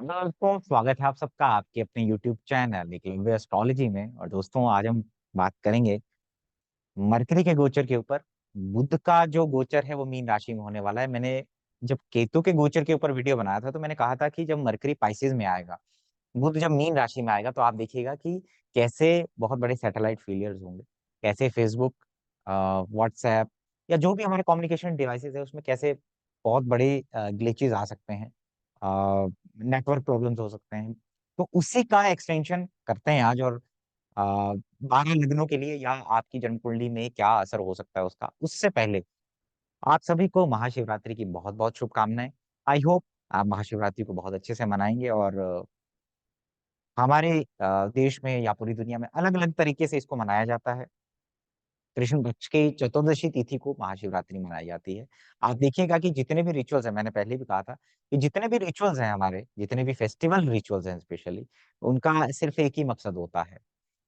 Hello दोस्तों, स्वागत है आप सबका आपके अपने YouTube चैनल एकलव्य एस्ट्रोलॉजी में। और दोस्तों, आज हम बात करेंगे मरकरी के गोचर के ऊपर। बुध का जो गोचर है वो मीन राशि में होने वाला है। मैंने जब केतु के गोचर के ऊपर वीडियो बनाया था तो मैंने कहा था कि जब मरकरी पाइसेस में आएगा, बुध जब मीन राशि में आएगा, तो आप देखिएगा कि कैसे बहुत बड़े सैटेलाइट फेलियर्स होंगे, कैसे फेसबुक, व्हाट्सएप या जो भी हमारे कम्युनिकेशन डिवाइसेस है उसमें कैसे बहुत बड़े ग्लिचेस आ सकते हैं, नेटवर्क प्रॉब्लम्स हो सकते हैं। तो उसी का एक्सटेंशन करते हैं आज। और 12 लग्नों के लिए या आपकी जन्म कुंडली में क्या असर हो सकता है उसका, उससे पहले आप सभी को महाशिवरात्रि की बहुत बहुत शुभकामनाएं। आई होप आप महाशिवरात्रि को बहुत अच्छे से मनाएंगे। और हमारे देश में या पूरी दुनिया में अलग अलग तरीके से इसको मनाया जाता है। कृष्ण पक्ष की चतुर्दशी तिथि को महाशिवरात्रि मनाई जाती है। आप देखिएगा कि जितने भी रिचुअल्स हैं, मैंने पहले भी कहा था कि जितने भी रिचुअल्स हैं हमारे, जितने भी फेस्टिवल रिचुअल्स हैं स्पेशली, उनका सिर्फ एक ही मकसद होता है।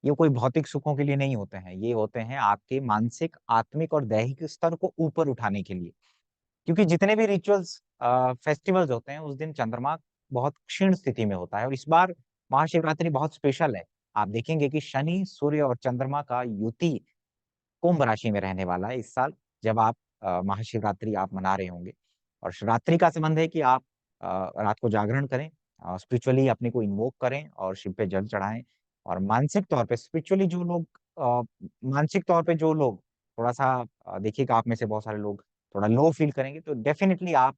ये कोई भौतिक सुखों के लिए नहीं होते हैं, ये होते हैं आपके मानसिक, आत्मिक और दैहिक स्तर को ऊपर उठाने के लिए। क्योंकि जितने भी रिचुअल्स, फेस्टिवल्स होते हैं, उस दिन चंद्रमा बहुत क्षीण स्थिति में होता है। और इस बार महाशिवरात्रि बहुत स्पेशल है। आप देखेंगे कि शनि, सूर्य और चंद्रमा का युति कुंभ राशि में रहने वाला है इस साल, जब आप महाशिवरात्रि आप मना रहे होंगे। और शिवरात्रि का संबंध है कि आप रात को जागरण करें, स्पिरिचुअली अपने को इन्वोक करें और शिव पे जल चढ़ाएं। और मानसिक तौर पे स्पिरिचुअली जो लोग, मानसिक तौर पे जो लोग थोड़ा सा, देखिएगा आप में से बहुत सारे लोग थोड़ा लो फील करेंगे, तो डेफिनेटली आप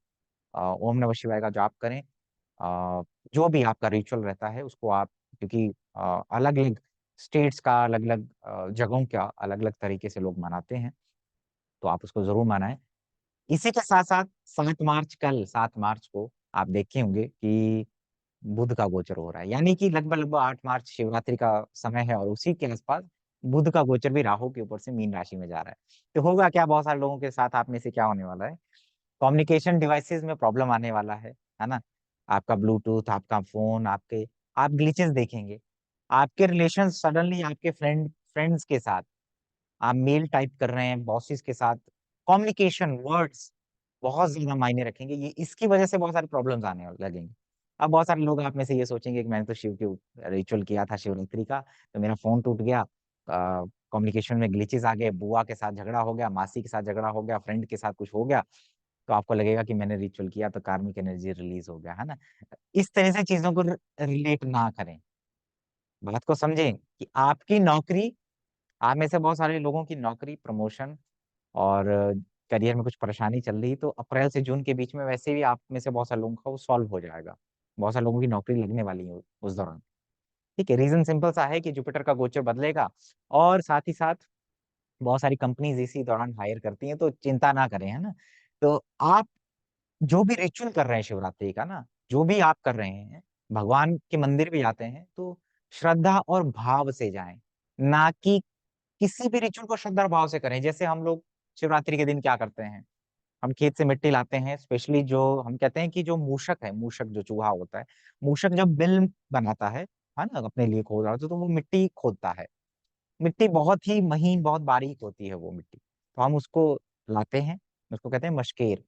ओम नमः शिवाय का जाप करें। जो भी आपका रिचुअल रहता है उसको आप, क्योंकि अलग अलग स्टेट्स का, अलग अलग जगहों का अलग अलग तरीके से लोग मनाते हैं, तो आप उसको जरूर मनाएं। इसी के साथ साथ 7 मार्च, कल 7 मार्च को आप देखे होंगे कि बुध का गोचर हो रहा है, यानी कि लगभग लगभग 8 मार्च शिवरात्रि का समय है और उसी के आसपास बुध का गोचर भी राहु के ऊपर से मीन राशि में जा रहा है। तो होगा क्या, बहुत सारे लोगों के साथ आप में से क्या होने वाला है, कम्युनिकेशन डिवाइसेस में प्रॉब्लम आने वाला है ना। आपका ब्लूटूथ, आपका फोन, आपके, आप ग्लिचेस देखेंगे। आपके रिलेशन सडनली आपके फ्रेंड्स के साथ आप मेल टाइप कर रहे हैं, बॉसेस के साथ कम्युनिकेशन वर्ड्स बहुत ज्यादा मायने रखेंगे। ये इसकी वजह से बहुत सारे प्रॉब्लम्स आने लगेंगे। अब बहुत सारे लोग आप में से ये सोचेंगे कि मैंने तो शिव के रिचुअल किया था शिवरात्रि का, तो मेरा फोन टूट गया, कम्युनिकेशन में ग्लिचेस आ गए, बुआ के साथ झगड़ा हो गया, मासी के साथ झगड़ा हो गया, फ्रेंड के साथ कुछ हो गया, तो आपको लगेगा कि मैंने रिचुअल किया तो कार्मिक एनर्जी रिलीज हो गया, है ना। इस तरह से चीजों को रिलेट ना करें, बात को समझें कि आपकी नौकरी, आप में से बहुत सारे लोगों की नौकरी, प्रमोशन और करियर में कुछ परेशानी चल रही, तो अप्रैल से जून के बीच में वैसे भी आप में से बहुत सारे लोगों का वो सॉल्व हो जाएगा। बहुत सारे लोगों की नौकरी लगने वाली है उस दौरान। ठीक है, रीजन सिंपल सा है कि जुपिटर का गोचर बदलेगा और साथ ही साथ बहुत सारी कंपनीज इसी दौरान हायर करती हैं, तो चिंता ना करें, है ना। तो आप जो भी रिचुअल कर रहे हैं शिवरात्रि का ना, जो भी आप कर रहे हैं, भगवान के मंदिर भी जाते हैं तो श्रद्धा और भाव से जाएं, ना कि किसी भी रिचुअल को श्रद्धा और भाव से करें। जैसे हम लोग शिवरात्रि के दिन क्या करते हैं, हम खेत से मिट्टी लाते हैं, स्पेशली जो हम कहते हैं कि जो मूषक है, मूषक जो चूहा होता है, मूषक जब बिल बनाता है ना, अपने लिए खोद रहा होता है, तो वो मिट्टी खोदता है। मिट्टी बहुत ही महीन, बहुत बारीक होती है वो मिट्टी, तो हम उसको लाते हैं, उसको कहते हैं मशकेर।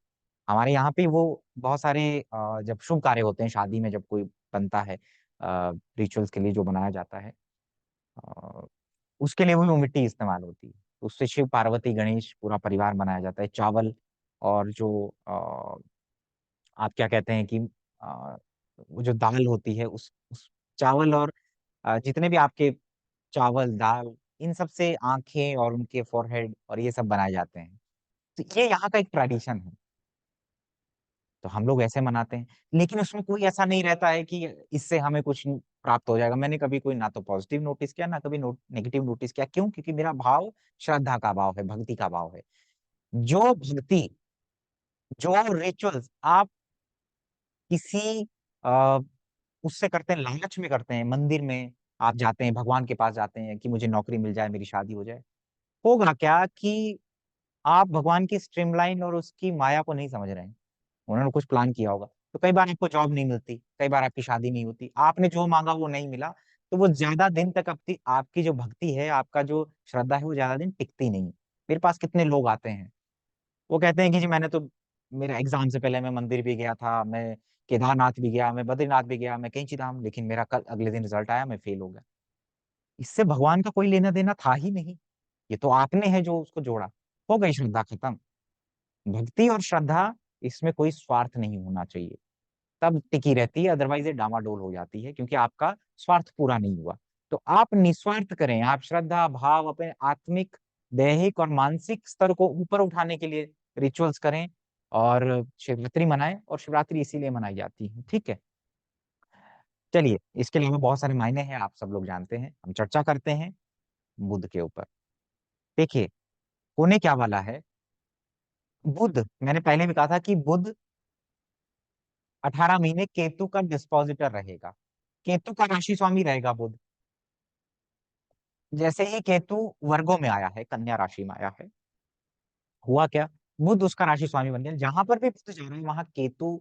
हमारे यहाँ पे वो बहुत सारे जब शुभ कार्य होते हैं, शादी में जब कोई बनता है, रिचुअल्स के लिए जो बनाया जाता है, अ, उसके लिए वो मिट्टी इस्तेमाल होती है। तो उससे शिव, पार्वती, गणेश पूरा परिवार बनाया जाता है। चावल और जो आप क्या कहते हैं कि वो जो दाल होती है, उस चावल और जितने भी आपके चावल, दाल, इन सब से आंखें और उनके फोरहेड और ये सब बनाए जाते हैं। तो ये यहाँ का एक ट्रेडिशन है, तो हम लोग ऐसे मनाते हैं। लेकिन उसमें कोई ऐसा नहीं रहता है कि इससे हमें कुछ प्राप्त हो जाएगा। मैंने कभी कोई ना तो पॉजिटिव नोटिस किया, ना कभी नेगेटिव नोटिस किया। क्यों? क्योंकि मेरा भाव श्रद्धा का भाव है, भक्ति का भाव है। जो भक्ति, जो रिचुअल्स आप किसी आ, उससे करते हैं, लालच में करते हैं, मंदिर में आप जाते हैं, भगवान के पास जाते हैं कि मुझे नौकरी मिल जाए, मेरी शादी हो जाए, होगा क्या कि आप भगवान की स्ट्रीमलाइन और उसकी माया को नहीं समझ रहे हैं। उन्होंने कुछ प्लान किया होगा, तो कई बार आपको जॉब नहीं मिलती, कई बार आपकी शादी नहीं होती, आपने जो मांगा वो नहीं मिला, तो वो ज्यादा दिन तक आपकी आपकी जो भक्ति है, आपका जो श्रद्धा है, वो ज्यादा दिन टिकती नहीं। मेरे पास कितने लोग आते हैं, वो कहते हैं कि जी मैंने तो मेरा एग्जाम से पहले मैं मंदिर भी गया था, मैं केदारनाथ भी गया, मैं बद्रीनाथ भी गया, मैं कैंची धाम, लेकिन मेरा कल अगले दिन रिजल्ट आया, मैं फेल हो गया। इससे भगवान का कोई लेना देना था ही नहीं। ये तो आपने है जो उसको जोड़ा। हो गई श्रद्धा खत्म। भक्ति और श्रद्धा, इसमें कोई स्वार्थ नहीं होना चाहिए, तब टिकी रहती है, अदरवाइज ये डामाडोल हो जाती है, क्योंकि आपका स्वार्थ पूरा नहीं हुआ। तो आप निस्वार्थ करें, आप श्रद्धा भाव अपने आत्मिक, दैहिक और मानसिक स्तर को ऊपर उठाने के लिए रिचुअल्स करें, और शिवरात्रि मनाएं। और शिवरात्रि इसीलिए मनाई जाती है, ठीक है। चलिए, इसके अलावा बहुत सारे मायने हैं, आप सब लोग जानते हैं, हम चर्चा करते हैं बुध के ऊपर। देखिए, होने क्या वाला है। बुध, मैंने पहले भी कहा था कि बुध 18 महीने केतु का डिस्पोजिटर रहेगा। केतु का राशि स्वामी रहेगा बुध। जैसे ही केतु वर्गों में आया है, कन्या राशि में आया है, हुआ क्या, बुध उसका राशि स्वामी बन गया। जहां पर भी बुध जा रहा है वहां केतु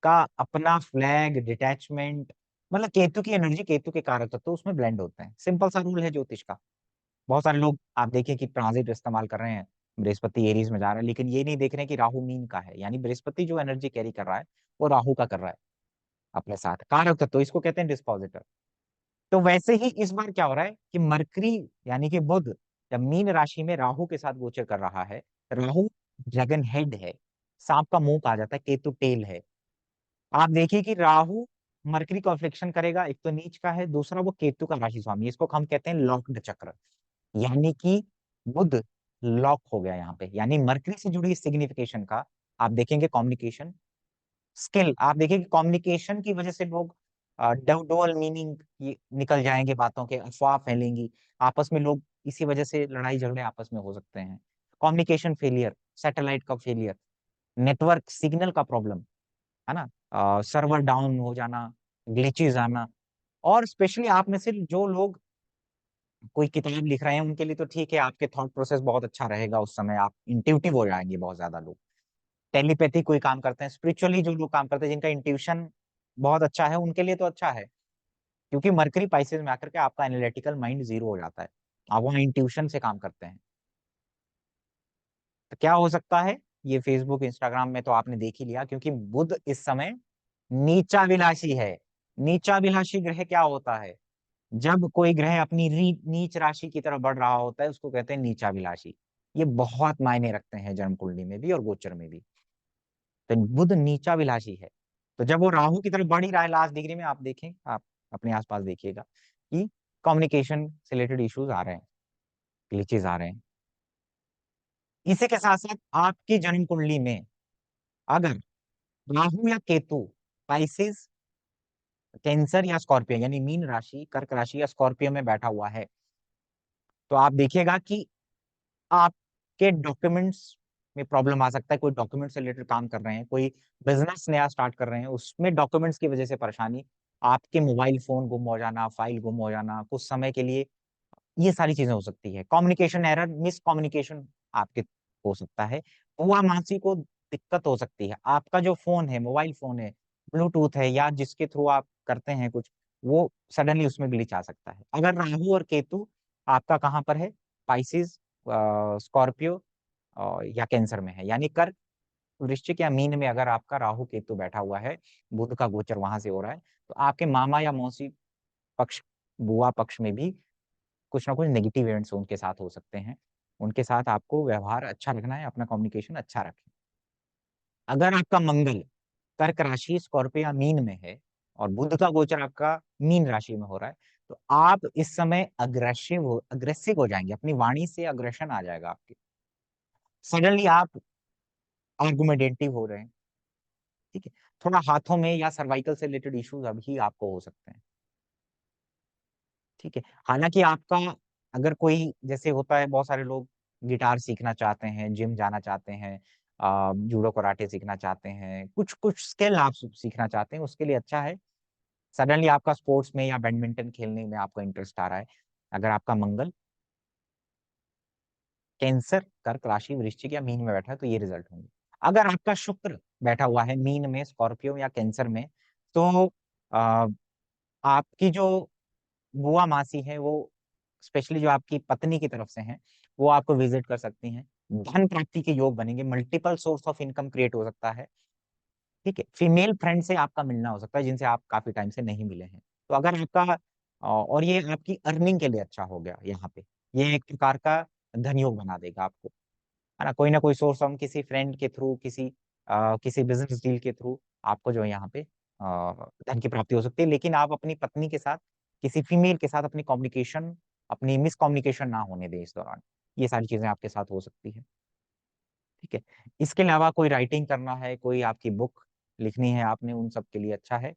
का अपना फ्लैग, डिटैचमेंट, मतलब केतु की एनर्जी, केतु के कारक तत्व तो उसमें ब्लेंड होते हैं। सिंपल सा रूल है ज्योतिष का। बहुत सारे लोग आप देखिए कि ट्रांजिट इस्तेमाल कर रहे हैं, बृहस्पति एरीज में जा रहा है, लेकिन ये नहीं देख रहे कि राहु मीन का है, यानी बृहस्पति जो एनर्जी कैरी कर रहा है वो राहु का कर रहा है अपने साथ, कारक तत्व, तो इसको कहते हैं डिस्पोजिटर। तो वैसे ही इस बार क्या हो रहा है कि मरकरी, यानी कि बुध, जब मीन राशि में राहु के साथ गोचर कर रहा है, राहु ड्रैगन हेड है, सांप का मुंह कहा जाता है, केतु टेल है। आप देखिए कि राहु मरकरी को अफ्लिक्शन करेगा, एक तो नीच का है, दूसरा वो केतु का राशि स्वामी है। इसको हम कहते हैं लॉक्ड चक्र, यानी कि बुध लॉक हो गया यहाँ पे, यानी मरकरी से जुड़ी सिग्निफिकेशन का आप देखेंगे कम्युनिकेशन स्किल। आप देखिए कि कम्युनिकेशन की वजह से लोग डुअल मीनिंग निकल जाएंगे, बातों के अफवाह फैलेंगी आपस में, लोग इसी वजह से लड़ाई झगड़े आपस में हो सकते हैं। कम्युनिकेशन फेलियर, सैटेलाइट का फेलियर, नेटवर्क सिग्नल का प्रॉब्लम, है ना, सर्वर डाउन हो जाना, ग्लिचेस आना। और स्पेशली आप में से जो लोग कोई किताब लिख रहे हैं उनके लिए तो ठीक है, आपके थॉट प्रोसेस बहुत अच्छा रहेगा, उस समय आप इंट्यूटिव हो जाएंगे। बहुत ज्यादा लोग टेलीपैथी कोई काम करते हैं, स्पिरिचुअली जो लोग काम करते हैं, जिनका इंट्यूशन बहुत अच्छा है, उनके लिए तो अच्छा है, क्योंकि मरकरी पाइसेस में आकर के आपका एनालिटिकल माइंड जीरो हो जाता है, आप वहाँ इंट्यूशन से काम करते हैं। तो क्या हो सकता है, ये फेसबुक इंस्टाग्राम में तो आपने देख ही लिया, क्योंकि बुध इस समय नीचाभिलाषी है। नीचाभिलाषी ग्रह क्या होता है, जब कोई ग्रह अपनी नीच राशि की तरफ बढ़ रहा होता है उसको कहते हैं नीचाभिलाषी। ये बहुत मायने रखते हैं जन्म कुंडली में भी और गोचर में भी। तो बुध नीचाभिलाषी है, तो जब वो राहु की तरफ बढ़ ही रहा है लास्ट डिग्री में, आप देखें, आप अपने आसपास देखिएगा कि कम्युनिकेशन से रिलेटेड इश्यूज आ रहे हैं, ग्लिचेस आ रहे हैं। इसी के साथ साथ आपकी जन्म कुंडली में अगर राहु या केतु स्पाइसिस, कैंसर या स्कॉर्पियो, यानी मीन राशि, कर्क राशि या स्कॉर्पियो में बैठा हुआ है, तो आप देखिएगा कि आपके डॉक्यूमेंट्स में प्रॉब्लम आ सकता है। कोई डॉक्यूमेंट से रिलेटेड काम कर रहे हैं, कोई बिजनेस नया स्टार्ट कर रहे हैं, उसमें डॉक्यूमेंट्स की वजह से परेशानी, आपके मोबाइल फोन गुम हो जाना, फाइल गुम हो जाना कुछ समय के लिए, ये सारी चीजें हो सकती है। कम्युनिकेशन एरर, मिस कम्युनिकेशन आपके हो सकता है। हुआ मानसी को दिक्कत हो सकती है, आपका जो फोन है, मोबाइल फोन है, ब्लूटूथ है, या जिसके थ्रू आप करते हैं कुछ, वो सडनली उसमें ग्लिच आ सकता है। अगर राहु और केतु आपका कहाँ पर है, पाइसिस, स्कॉर्पियो या कैंसर में है, यानी कर्क, वृश्चिक या मीन में अगर आपका राहु केतु बैठा हुआ है, बुध का गोचर वहां से हो रहा है, तो आपके मामा या मौसी पक्ष, बुआ पक्ष में भी कुछ ना कुछ नेगेटिव इवेंट्स उनके साथ हो सकते हैं। उनके साथ आपको व्यवहार अच्छा रखना है, अपना कम्युनिकेशन अच्छा रखें। अगर आपका मंगल कर्क राशि, स्कॉर्पियो या मीन में है, और बुध का गोचर आपका मीन राशि में हो रहा है, तो आप इस समय अग्रेसिव हो जाएंगे, अपनी वाणी से अग्रेशन आ जाएगा आपके, सडनली आप आर्गुमेंटेटिव हो रहे हैं, ठीक है। थोड़ा हाथों में या सर्वाइकल से रिलेटेड इश्यूज अभी आपको हो सकते हैं, ठीक है। हालांकि आपका, अगर कोई जैसे होता है, बहुत सारे लोग गिटार सीखना चाहते हैं, जिम जाना चाहते हैं, जूडो कराटे सीखना चाहते हैं, कुछ कुछ स्किल आप सीखना चाहते हैं, उसके लिए अच्छा है। सडनली आपका स्पोर्ट्स में या बैडमिंटन खेलने में आपका इंटरेस्ट आ रहा है, अगर आपका मंगल कैंसर, कर्क राशि, वृश्चिक या मीन में बैठा है, तो ये रिजल्ट होंगे। अगर आपका शुक्र बैठा हुआ है मीन में, स्कॉर्पियो या कैंसर में, तो आ, आपकी जो बुआ मासी है, वो स्पेशली जो आपकी पत्नी की तरफ से हैं, वो आपको विजिट कर सकती हैं, धन प्राप्ति के योग बनेंगे, multiple source of income create हो सकता है। ठीक है, फीमेल फ्रेंड से आपका मिलना हो सकता है जिनसे आप काफी टाइम से नहीं मिले हैं। तो अगर आपका और ये आपकी अर्निंग के लिए अच्छा हो गया यहाँ पे, ये एक प्रकार का धन योग बना देगा आपको, है ना कोई सोर्स हम किसी फ्रेंड के थ्रू, किसी बिजनेस डील के थ्रू आपको जो है यहाँ पे धन की प्राप्ति हो सकती है। लेकिन आप अपनी पत्नी के साथ, किसी फीमेल के साथ अपनी मिसकम्युनिकेशन ना होने दें इस दौरान। ये सारी चीजें आपके साथ हो सकती है। ठीक है, इसके अलावा कोई राइटिंग करना है, कोई आपकी बुक लिखनी है आपने, उन सब के लिए अच्छा है।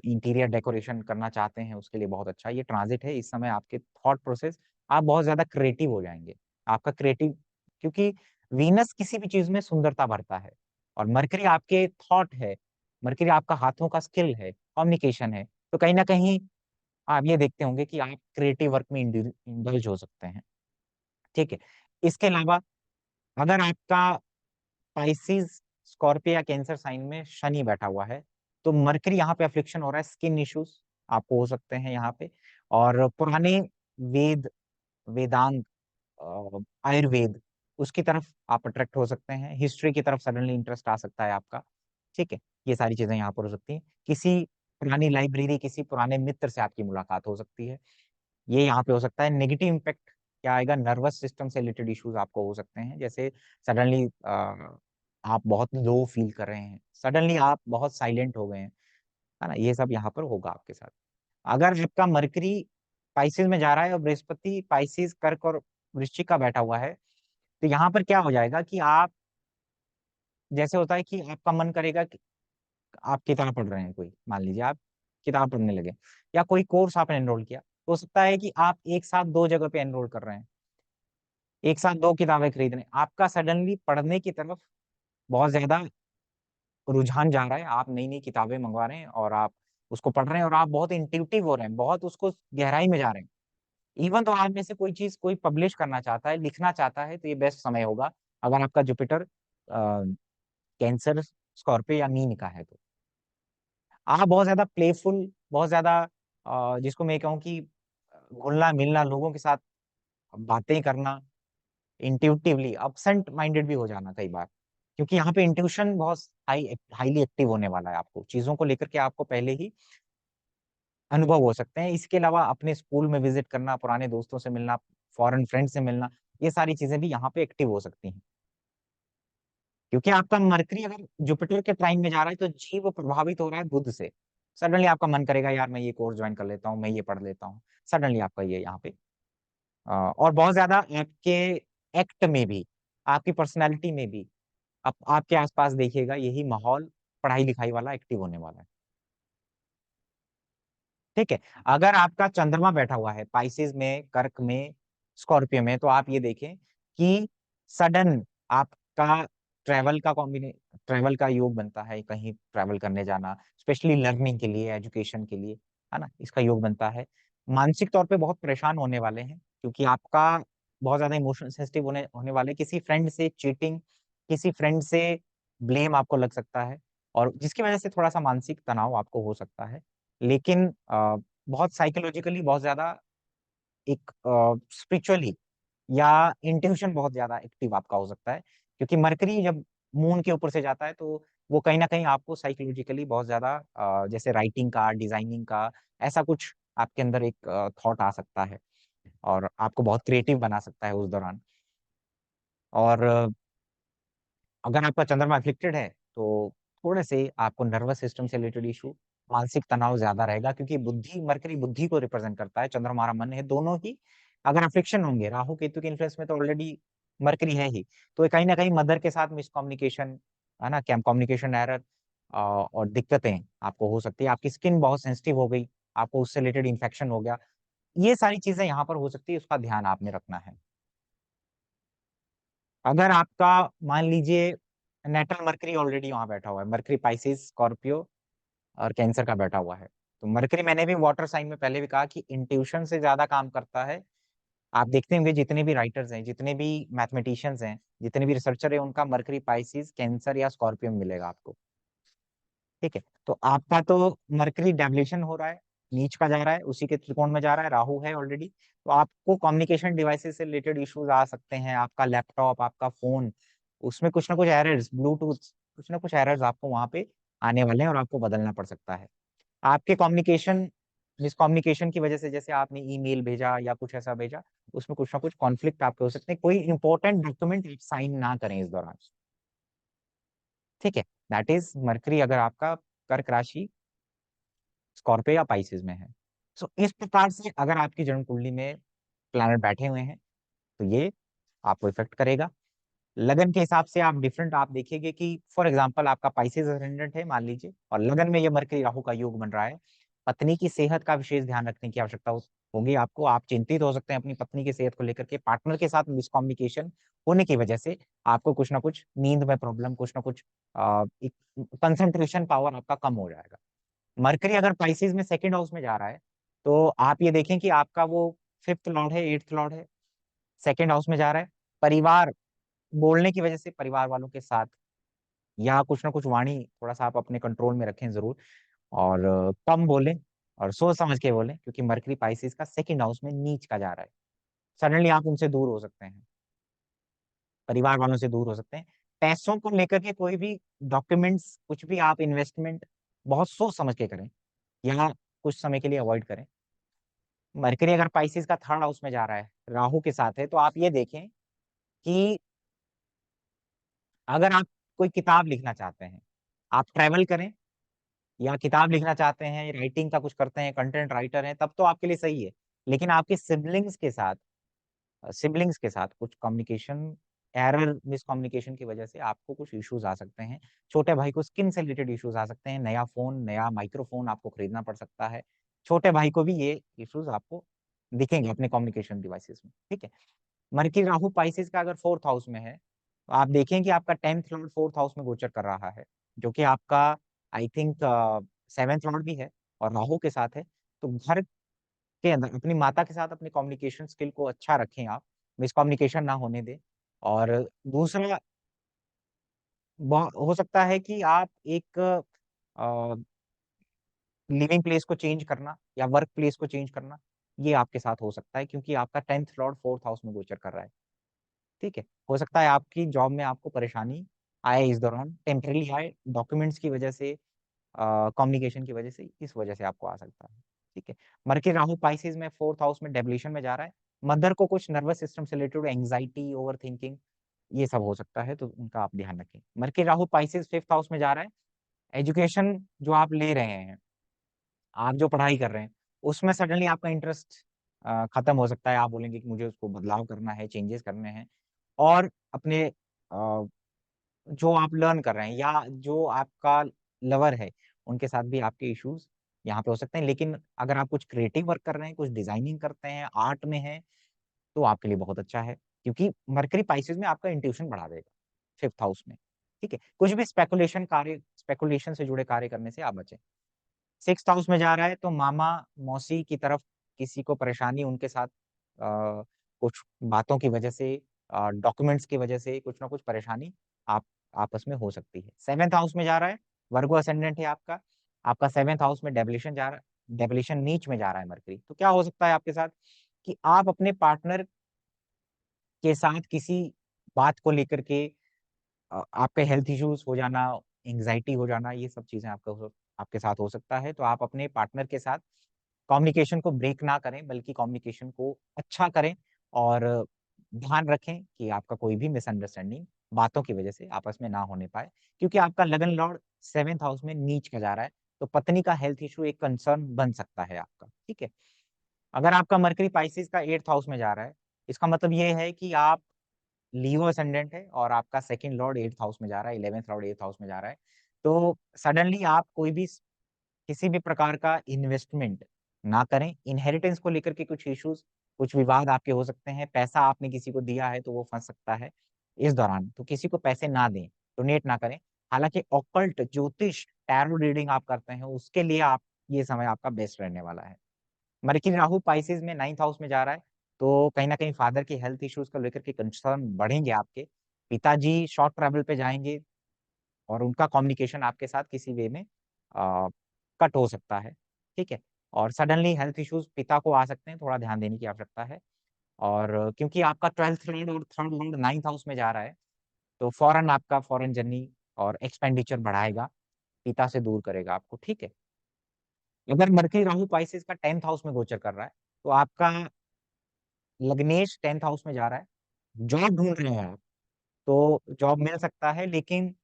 इंटीरियर डेकोरेशन करना चाहते हैं उसके लिए बहुत अच्छा, ये ट्रांजिट है। इस समय आपके थॉट प्रोसेस, आप बहुत ज्यादा क्रिएटिव हो जाएंगे। आपका क्रिएटिव, क्योंकि वीनस किसी भी चीज में सुंदरता भरता है, और मरकरी आपके थॉट है, मरकरी आपका हाथों का स्किल है, कम्युनिकेशन है। तो कहीं ना कहीं आप ये देखते होंगे कि आप क्रिएटिव वर्क में इंडल्ज हो सकते हैं। ठीक है, इसके अलावा अगर आपका स्पाइसिस, स्कॉर्पियो या कैंसर साइन में शनि बैठा हुआ है, तो मरकरी यहाँ पे अफ्लिक्शन हो रहा है, स्किन इश्यूज आपको हो सकते हैं यहाँ पे। और पुराने वेद, वेदांत, आयुर्वेद, उसकी तरफ आप अट्रैक्ट हो सकते हैं। हिस्ट्री की तरफ सडनली इंटरेस्ट आ सकता है आपका। ठीक है, ये सारी चीजें यहाँ पर हो सकती हैं। किसी पुरानी लाइब्रेरी, किसी पुराने मित्र से आपकी मुलाकात हो सकती है, ये यहाँ पे हो सकता है। नेगेटिव इम्पैक्ट क्या आएगा, नर्वस सिस्टम से रिलेटेड इश्यूज आपको हो सकते हैं, जैसे सडनली आप बहुत लो फील कर रहे हैं, सडनली आप बहुत साइलेंट हो गए हैं, है ना, ये सब यहाँ पर होगा आपके साथ। अगर आपका मरकरी पाइसिस में जा रहा है और बृहस्पति पाइसिस, कर्क और वृश्चिक का बैठा हुआ है, तो यहाँ पर क्या हो जाएगा कि आप, जैसे होता है कि आपका मन करेगा कि आप किताब पढ़ रहे हैं, कोई मान लीजिए आप किताब पढ़ने लगे, या कोई कोर्स आपने एनरोल किया, तो हो सकता है कि आप एक साथ दो जगह पे एनरोल कर रहे हैं, एक साथ दो किताबें खरीद रहे हैं, आपका सडनली पढ़ने की तरफ बहुत ज्यादा रुझान जा रहा है, आप नई नई किताबें मंगवा रहे हैं और आप उसको पढ़ रहे हैं, और आप बहुत इंट्यूटिव हो रहे हैं, बहुत उसको गहराई में जा रहे हैं। इवन तो आप में से कोई चीज कोई पब्लिश करना चाहता है, लिखना चाहता है, तो ये बेस्ट समय होगा अगर आपका जुपिटर कैंसर, स्कॉर्पियो या मीन का है तो। आप बहुत ज्यादा प्लेफुल, बहुत ज्यादा जिसको मैं कहूँ कि घुलना मिलना, लोगों के साथ बातें करना, इंट्यूटिवली अब्सेंट माइंडेड भी हो जाना कई बार, क्योंकि यहाँ पे इंट्यूशन बहुत हाईली एक्टिव होने वाला है। आपको चीजों को लेकर के आपको पहले ही अनुभव हो सकते हैं। इसके अलावा अपने स्कूल में विजिट करना, पुराने दोस्तों से मिलना, फॉरेन फ्रेंड से मिलना, ये सारी चीजें भी यहाँ पे एक्टिव हो सकती हैं, क्योंकि आपका मरकरी अगर जुपिटर के ट्राइन में जा रहा है तो जीव प्रभावित हो रहा है बुध से। सडनली आपका मन करेगा यार मैं ये कोर्स ज्वाइन कर लेता हूँ, मैं ये पढ़ लेता हूँ, सडनली आपका ये यहाँ पे और बहुत ज्यादा आपके एक्ट में भी, आपकी पर्सनैलिटी में भी, आप आपके आसपास देखिएगा यही माहौल पढ़ाई लिखाई वाला एक्टिव होने वाला है। ठीक है, अगर आपका चंद्रमा बैठा हुआ है पाइसेस में, कर्क में, स्कॉर्पियो में, तो आप ये देखें कि सडन आपका ट्रैवल का योग बनता है, कहीं ट्रैवल करने जाना, स्पेशली लर्निंग के लिए, एजुकेशन के लिए, है ना, इसका योग बनता है। मानसिक तौर पे बहुत परेशान होने वाले हैं, क्योंकि आपका बहुत ज्यादा इमोशन सेंसिटिव होने होने वाले, किसी फ्रेंड से चीटिंग, किसी फ्रेंड से ब्लेम आपको लग सकता है, और जिसकी वजह से थोड़ा सा मानसिक तनाव आपको हो सकता है। लेकिन बहुत साइकोलॉजिकली बहुत ज्यादा एक स्पिरिचुअली या इंट्यूशन बहुत ज्यादा एक्टिव आपका हो सकता है, क्योंकि मरकरी जब मून के ऊपर से जाता है तो वो कहीं ना कहीं आपको साइकोलॉजिकली बहुत ज्यादा जैसे राइटिंग का, डिजाइनिंग का, ऐसा कुछ आपके अंदर एक थॉट आ सकता है, और आपको बहुत क्रिएटिव बना सकता है उस दौरान। और अगर आपका चंद्रमा अफिक्टेड है तो थोड़े से आपको नर्वस सिस्टम से रिलेटेड इशू, मानसिक तनाव ज्यादा रहेगा, क्योंकि बुद्धि, मरकरी बुद्धि को रिप्रेजेंट करता है, चंद्रमा हमारा मन है, दोनों ही अगर अफिक्शन होंगे, राहु केतु के इन्फ्लुएंस में तो ऑलरेडी मरकरी है ही, तो ये कहीं ना कहीं मदर के साथ मिसकम्युनिकेशन, है ना, क्या कम्युनिकेशन एरर और दिक्कतें आपको हो सकती है। आपकी स्किन बहुत सेंसिटिव हो गई, आपको उससे रिलेटेड इन्फेक्शन हो गया, ये सारी चीजें यहाँ पर हो सकती है, उसका ध्यान आपने रखना है। अगर आपका मान लीजिए नेटल मरकरी ऑलरेडी वहां बैठा हुआ है, मरकरी पाइसिस, स्कॉर्पियो और कैंसर का बैठा हुआ है, तो मरकरी मैंने भी वाटर साइन में पहले भी कहा कि इंट्यूशन से ज्यादा काम करता है। आप देखते होंगे जितने भी राइटर्स हैं, जितने भी मैथमेटिशियंस हैं, जितने भी रिसर्चर हैं, उनका मरकरी पाइसिस, कैंसर या स्कॉर्पियो में मिलेगा आपको। ठीक है, तो आपका तो मरकरी डेवलेशन हो रहा है, नीच का जा रहा है, उसी के त्रिकोण में जा रहा है, राहु है ऑलरेडी। तो आपको कम्युनिकेशन डिवाइसेस से रिलेटेड इश्यूज आ सकते हैं। आपका लैपटॉप, आपका फोन, उसमें कुछ ना कुछ एरर्स, ब्लूटूथ, कुछ ना कुछ एरर्स आपको वहां पे आने वाले हैं और आपको बदलना पड़ सकता है। आपके कम्युनिकेशन मिसकम्युनिकेशन की वजह से, जैसे आपने ईमेल भेजा या कुछ ऐसा भेजा, उसमें कुछ ना कुछ कॉन्फ्लिक्ट आपके हो सकते हैं। कोई इंपॉर्टेंट डॉक्यूमेंट आप साइन ना करें इस दौरान, ठीक है। दैट इज मरकरी अगर आपका कर्क राशि, स्कॉर्पियो या पाइसेस में है। सो इस प्रकार से अगर आपकी जन्म कुंडली में प्लैनेट बैठे हुए हैं तो ये आपको इफेक्ट करेगा। लगन के हिसाब से आप डिफरेंट आप देखिएगा कि फॉर एग्जांपल आपका पाइसेस असेंडेंट है मान लीजिए, और लगन में ये मरकरी राहु का योग बन रहा है। पत्नी की सेहत का विशेष ध्यान रखने की आवश्यकता होगी आपको। आप चिंतित हो सकते हैं अपनी पत्नी की सेहत को लेकर के। पार्टनर के साथ मिसकम्युनिकेशन होने की वजह से आपको कुछ ना कुछ नींद में प्रॉब्लम, कुछ ना कुछ कंसंट्रेशन पावर आपका कम हो जाएगा। मरकरी अगर पाइसेस में सेकंड हाउस में जा रहा है तो आप ये देखें कि आपका वो फिफ्थ लॉर्ड है, एट्थ लॉर्ड है, सेकंड हाउस में जा रहा है। परिवार, बोलने की वजह से परिवार वालों के साथ या कुछ ना कुछ वाणी थोड़ा सा आप अपने कंट्रोल में रखें जरूर, और कम बोलें और सोच समझ के बोलें, क्योंकि मरकरी पाइसेस का सेकंड हाउस में नीच का जा रहा है। सडनली आप उनसे दूर हो सकते हैं, परिवार वालों से दूर हो सकते हैं। पैसों को लेकर के कोई भी डॉक्यूमेंट्स, कुछ भी आप इन्वेस्टमेंट बहुत सोच समझ के करें या कुछ समय के लिए अवॉइड करें। मरकरी अगर पाइसेस का थर्ड हाउस में जा रहा है, राहु के साथ है, तो आप ये देखें कि अगर आप कोई किताब लिखना चाहते हैं, आप ट्रैवल करें, या किताब लिखना चाहते हैं, राइटिंग का कुछ करते हैं, कंटेंट राइटर हैं, तब तो आपके लिए सही है। लेकिन आपके सिबलिंग्स के साथ कुछ कम्युनिकेशन एरर, मिसकम्युनिकेशन की वजह से आपको कुछ इश्यूज आ सकते हैं। छोटे भाई को स्किन से रिलेटेड इश्यूज आ सकते हैं, नया फोन, नया माइक्रोफोन आपको खरीदना पड़ सकता है। छोटे भाई को भी ये इश्यूज आपको दिखेंगे अपने कम्युनिकेशन डिवाइसेस में, ठीक है। मरकरी राहु पाइसेस का अगर फोर्थ हाउस में है तो आप देखें कि आपका टेंथ लॉर्ड फोर्थ हाउस में गोचर कर रहा है, जो कि आपका आई थिंक सेवेंथ लॉर्ड भी है और राहु के साथ है। तो घर के अंदर अपनी माता के साथ अपनी कम्युनिकेशन स्किल को अच्छा रखें आप, मिसकम्युनिकेशन ना होने दें। और दूसरा, हो सकता है कि आप एक लिविंग प्लेस को चेंज करना या वर्क प्लेस को चेंज करना, ये आपके साथ हो सकता है, क्योंकि आपका टेंथ लॉर्ड फोर्थ हाउस में गोचर कर रहा है, ठीक है। हो सकता है आपकी जॉब में आपको परेशानी आए इस दौरान, टेम्परेली आए, डॉक्यूमेंट्स की वजह से, कम्युनिकेशन की वजह से, इस वजह से आपको आ सकता है, ठीक है। मरकरी राहु पाइसेस में फोर्थ हाउस में डेबिलिशन में जा रहा है। मदर को कुछ नर्वस सिस्टम से रिलेटेड एंग्जाइटी, ओवर थिंकिंग, ये सब हो सकता है, तो उनका आप ध्यान रखें। Mercury Rahu Pisces fifth house में जा रहा है। एजुकेशन जो आप ले रहे हैं, आप जो पढ़ाई कर रहे हैं, उसमें सडनली आपका इंटरेस्ट खत्म हो सकता है। आप बोलेंगे कि मुझे उसको बदलाव करना है, चेंजेस करने हैं, और अपने जो आप लर्न कर रहे हैं या जो आपका लवर है, उनके साथ भी आपके इश्यूज यहाँ पे हो सकते हैं। लेकिन अगर आप कुछ क्रिएटिव वर्क कर रहे हैं, कुछ डिजाइनिंग करते हैं, आर्ट में हैं, तो आपके लिए बहुत अच्छा है, क्योंकि मरकरी पाइसेस में आपका इंट्यूशन बढ़ा देगा फिफ्थ हाउस में, ठीक है। कुछ भी स्पेकुलेशन से जुड़े कार्य करने से आप बचें। सिक्स्थ हाउस में जा रहा है तो मामा मौसी की तरफ किसी को परेशानी, उनके साथ कुछ बातों की वजह से, डॉक्यूमेंट्स की वजह से कुछ ना कुछ परेशानी आप आपस में हो सकती है। सेवेंथ हाउस में जा रहा है, वर्गो असेंडेंट है आपका, आपका सेवेंथ हाउस में डेबिलिशन जा रहा है, डेबिलिशन नीच में जा रहा है मरकरी। तो क्या हो सकता है आपके साथ कि आप अपने पार्टनर के साथ किसी बात को लेकर के, आपके हेल्थ इश्यूज हो जाना, एंग्जाइटी हो जाना, ये सब चीजें आपके साथ हो सकता है। तो आप अपने पार्टनर के साथ कम्युनिकेशन को ब्रेक ना करें, बल्कि कम्युनिकेशन को अच्छा करें, और ध्यान रखें कि आपका कोई भी मिसअंडरस्टैंडिंग बातों की वजह से आपस में ना होने पाए, क्योंकि आपका लगन लॉर्ड सेवेंथ हाउस में नीच का जा रहा है। तो पत्नी का हेल्थ इशू एक कंसर्न बन सकता है आपका, ठीक है। अगर आपका मरकरी पाइसेस का एट्थ हाउस में जा रहा है, इसका मतलब ये है कि आप लीओ असेंडेंट है और आपका सेकंड लॉर्ड एट्थ हाउस में जा रहा है, इलेवेंथ लॉर्ड एट्थ हाउस में जा रहा है। तो सडनली आप कोई भी किसी भी प्रकार का इन्वेस्टमेंट ना करें। इनहेरिटेंस को लेकर के कुछ इश्यूज, कुछ विवाद आपके हो सकते हैं। पैसा आपने किसी को दिया है तो वो फंस सकता है इस दौरान, तो किसी को पैसे ना दें, डोनेट ना करें। हालांकि ऑकल्ट, ज्योतिष, टैरो रीडिंग आप करते हैं, उसके लिए आप, ये समय आपका बेस्ट रहने वाला है। मरकरी राहु पाइसेस में नाइन्थ हाउस में जा रहा है, तो कहीं ना कहीं फादर के हेल्थ इश्यूज को लेकर के कंसर्न बढ़ेंगे आपके। पिताजी शॉर्ट ट्रैवल पे जाएंगे और उनका कम्युनिकेशन आपके साथ किसी वे में कट हो सकता है, ठीक है। और सडनली हेल्थ इश्यूज पिता को आ सकते हैं, थोड़ा ध्यान देने की आवश्यकता है। और क्योंकि आपका 12th लॉर्ड और 3rd लॉर्ड 9th हाउस में जा रहा है, तो फॉरेन आपका फॉरेन जर्नी और एक्सपेंडिचर बढ़ाएगा, पिता से दूर करेगा आपको, ठीक है? अगर मर्करी राहु स्पाइसेस का 10th हाउस में गोचर कर रहा है, तो आपका लग्नेश 10th हाउस में जा रहा है, जॉब ढूँढ रहे हैं आप, तो जॉब मिल सकता है, लेकिन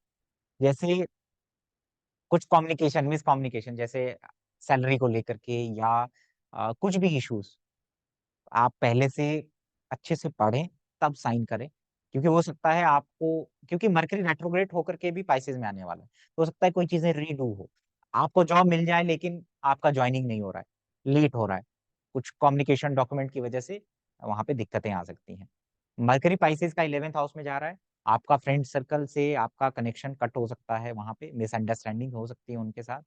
जैसे कुछ कम्युनिकेशन मिसकम्युनिकेशन जैसे सैलरी को लेकर के या कुछ भी इश्यूज़ आप पहले से अच्छे से पढ़ें, तब साइन करें। क्योंकि हो सकता है आपको, क्योंकि मरकरी रेट्रोग्रेड होकर के भी पाइसेज़ में आने वाला है। तो हो सकता है कोई चीज़ें रीडू हो। आपको जॉब मिल जाए, लेकिन आपका जॉइनिंग नहीं हो रहा है, लेट हो रहा है। कुछ कम्युनिकेशन डॉक्यूमेंट की वजह से वहाँ पे दिक्कतें आ सकती हैं। मरकरी पाइसेज़ का 11th हाउस में जा रहा है, आपका फ्रेंड सर्कल से आपका कनेक्शन कट हो सकता है वहाँ पे, मिसअंडरस्टैंडिंग हो सकती है उनके साथ।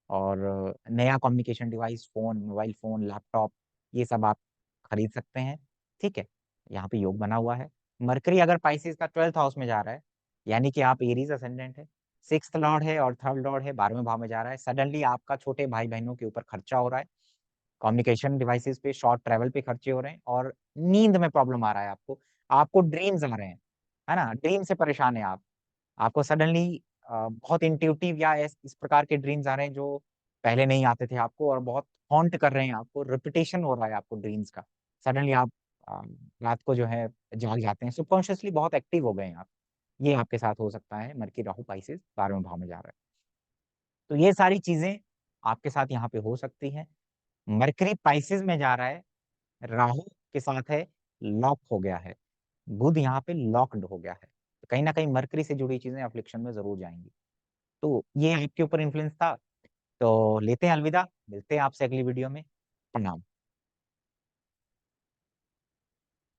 और नया communication device, phone, mobile phone, laptop, ये सब आप खरीद सकते हैं, ठीक है? यहाँ पे योग बना हुआ है। मरकरी अगर पाइसेज़ का 12th हाउस में जा रहा है, यानी कि आप एरीज़ असेंडेंट है, 6th लॉर्ड है और 3rd लॉर्ड है, 12वें भाव में जा रहा है, सडनली आपका छोटे भाई-बहनों के ऊपर खर्चा हो रहा है, कम्युनिकेशन डिवाइसेज़ पे, शॉर्ट ट्रैवल पे खर्चे हो रहे हैं और नींद में प्रॉब्लम आ रहा है आपको। आपको ड्रीम्स आ रहे हैं, है ना? ड्रीम से परेशान हैं आप। आपको सडनली बहुत इंट्यूटिव या इस प्रकार के ड्रीम्स आ रहे हैं जो पहले नहीं आते थे आपको और बहुत हॉन्ट कर रहे हैं आपको, रिपिटेशन हो रहा है आपको ड्रीम्स का। सडनली आप अ, रात को जो है जाग जाते हैं, सबकॉन्शियसली बहुत एक्टिव हो गए हैं आप। ये आपके साथ हो सकता है, मर्की राहु पाइसेस 12वें भाव में जा रहा है। तो ये सारी चीज़ें आपके साथ यहाँ पे हो सकती हैं। मरकरी पाइसेस में जा रहा है, राहु के साथ है, लॉक हो गया है। बुध यहाँ पे लॉक्ड हो गया है। तो कहीं न कहीं मरकरी से जुड़ी चीज़ें अफ़्लिक्शन में ज़रूर जाएँगी। तो ये आपके ऊपर इन्फ्लुएंस था, तो लेते हैं अलविदा, मिलते हैं आपसे अगली वीडियो में। प्रणाम।